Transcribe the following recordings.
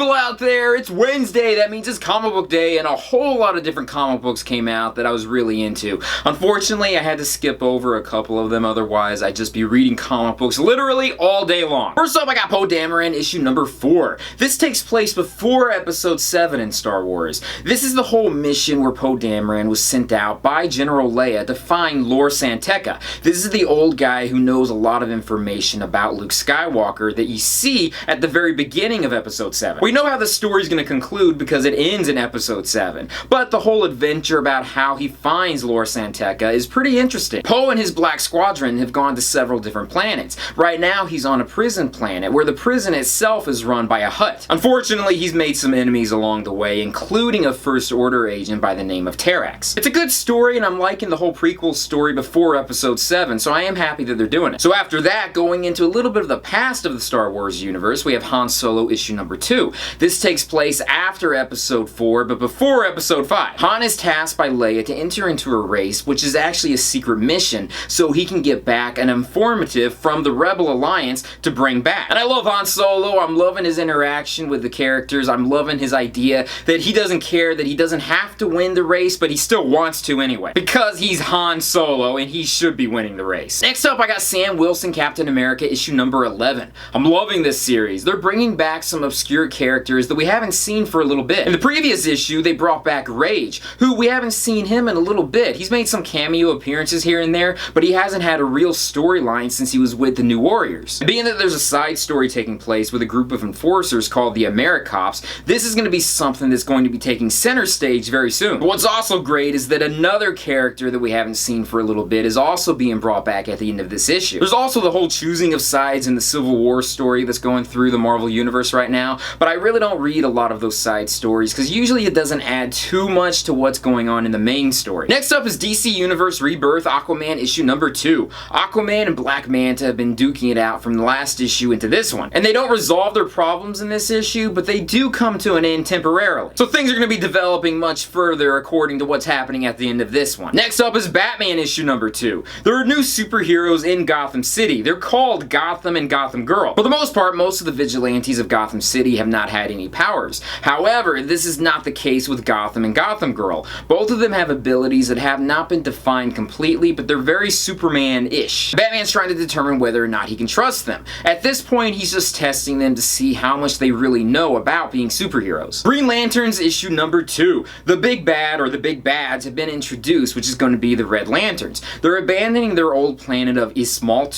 people out there, it's Wednesday. That means it's comic book day, and a whole lot of different comic books came out that I was really into. Unfortunately, I had to skip over a couple of them, otherwise I'd just be reading comic books literally all day long. First up, I got Poe Dameron issue number 4. This takes place before episode 7 in Star Wars. This is the whole mission where Poe Dameron was sent out by General Leia to find Lor San Tekka. This is the old guy who knows a lot of information about Luke Skywalker that you see at the very beginning of episode 7. We know how the story's going to conclude because it ends in episode 7, but the whole adventure about how he finds Lor San Tekka is pretty interesting. Poe and his Black Squadron have gone to several different planets. Right now he's on a prison planet where the prison itself is run by a Hutt. Unfortunately, he's made some enemies along the way, including a First Order agent by the name of Terax. It's a good story, and I'm liking the whole prequel story before episode 7, so I am happy that they're doing it. So after that, going into a little bit of the past of the Star Wars universe, we have Han Solo issue number 2. This takes place after episode 4, but before episode 5. Han is tasked by Leia to enter into a race, which is actually a secret mission, so he can get back an informative from the Rebel Alliance to bring back. And I love Han Solo. I'm loving his interaction with the characters. I'm loving his idea that he doesn't care, that he doesn't have to win the race, but he still wants to anyway. Because he's Han Solo, and he should be winning the race. Next up, I got Sam Wilson Captain America issue number 11. I'm loving this series. They're bringing back some obscure characters that we haven't seen for a little bit. In the previous issue, they brought back Rage, who we haven't seen him in a little bit. He's made some cameo appearances here and there, but he hasn't had a real storyline since he was with the New Warriors. And being that there's a side story taking place with a group of enforcers called the Americops, this is going to be something that's going to be taking center stage very soon. But what's also great is that another character that we haven't seen for a little bit is also being brought back at the end of this issue. There's also the whole choosing of sides in the Civil War story that's going through the Marvel Universe right now, but I really don't read a lot of those side stories because usually it doesn't add too much to what's going on in the main story. Next up is DC Universe Rebirth Aquaman issue number 2. Aquaman and Black Manta have been duking it out from the last issue into this one, and they don't resolve their problems in this issue, but they do come to an end temporarily. So things are going to be developing much further according to what's happening at the end of this one. Next up is Batman issue number 2. There are new superheroes in Gotham City. They're called Gotham and Gotham Girl. For the most part, most of the vigilantes of Gotham City have not had any powers. However, this is not the case with Gotham and Gotham Girl. Both of them have abilities that have not been defined completely, but they're very Superman-ish. Batman's trying to determine whether or not he can trust them. At this point, he's just testing them to see how much they really know about being superheroes. Green Lanterns issue number 2. The big bad, or the big bads, have been introduced, which is going to be the Red Lanterns. They're abandoning their old planet of Ismalt.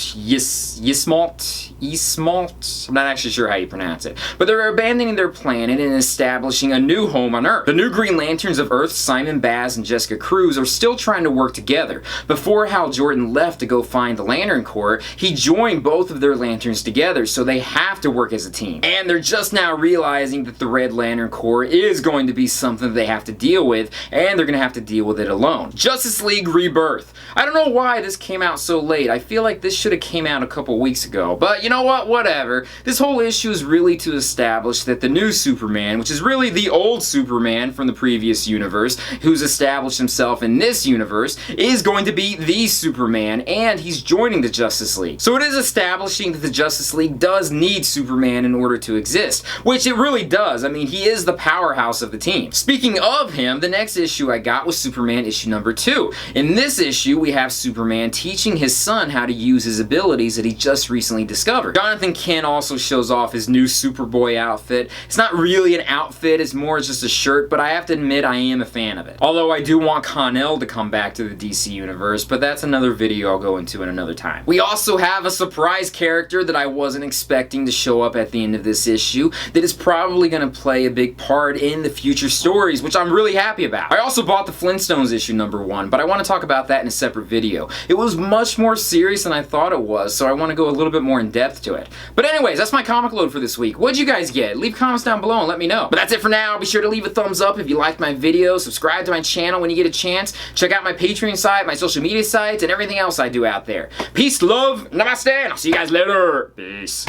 I'm not actually sure how you pronounce it. But they're abandoning their planet and establishing a new home on Earth. The new Green Lanterns of Earth, Simon Baz and Jessica Cruz, are still trying to work together. Before Hal Jordan left to go find the Lantern Corps, he joined both of their lanterns together, so they have to work as a team. And they're just now realizing that the Red Lantern Corps is going to be something they have to deal with, and they're going to have to deal with it alone. Justice League Rebirth. I don't know why this came out so late. I feel like this should have came out a couple weeks ago, but you know what? Whatever. This whole issue is really to establish that the new Superman, which is really the old Superman from the previous universe, who's established himself in this universe, is going to be the Superman, and he's joining the Justice League. So it is establishing that the Justice League does need Superman in order to exist, which it really does. I mean, he is the powerhouse of the team. Speaking of him, the next issue I got was Superman issue number 2. In this issue, we have Superman teaching his son how to use his abilities that he just recently discovered. Jonathan Kent also shows off his new Superboy outfit. It's not really an outfit, it's more just a shirt, but I have to admit I am a fan of it. Although I do want Con-El to come back to the DC Universe, but that's another video I'll go into in another time. We also have a surprise character that I wasn't expecting to show up at the end of this issue that is probably going to play a big part in the future stories, which I'm really happy about. I also bought the Flintstones issue number 1, but I want to talk about that in a separate video. It was much more serious than I thought it was, so I want to go a little bit more in depth to it. But anyways, that's my comic load for this week. What'd you guys get? Leave comments down below and let me know. But that's it for now. Be sure to leave a thumbs up if you liked my video, subscribe to my channel when you get a chance, check out my Patreon site, my social media sites, and everything else I do out there. Peace, love, namaste, and I'll see you guys later. Peace.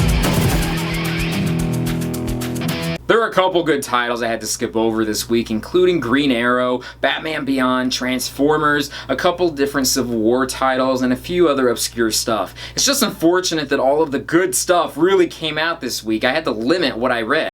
There are a couple good titles I had to skip over this week, including Green Arrow, Batman Beyond, Transformers, a couple different Civil War titles, and a few other obscure stuff. It's just unfortunate that all of the good stuff really came out this week. I had to limit what I read.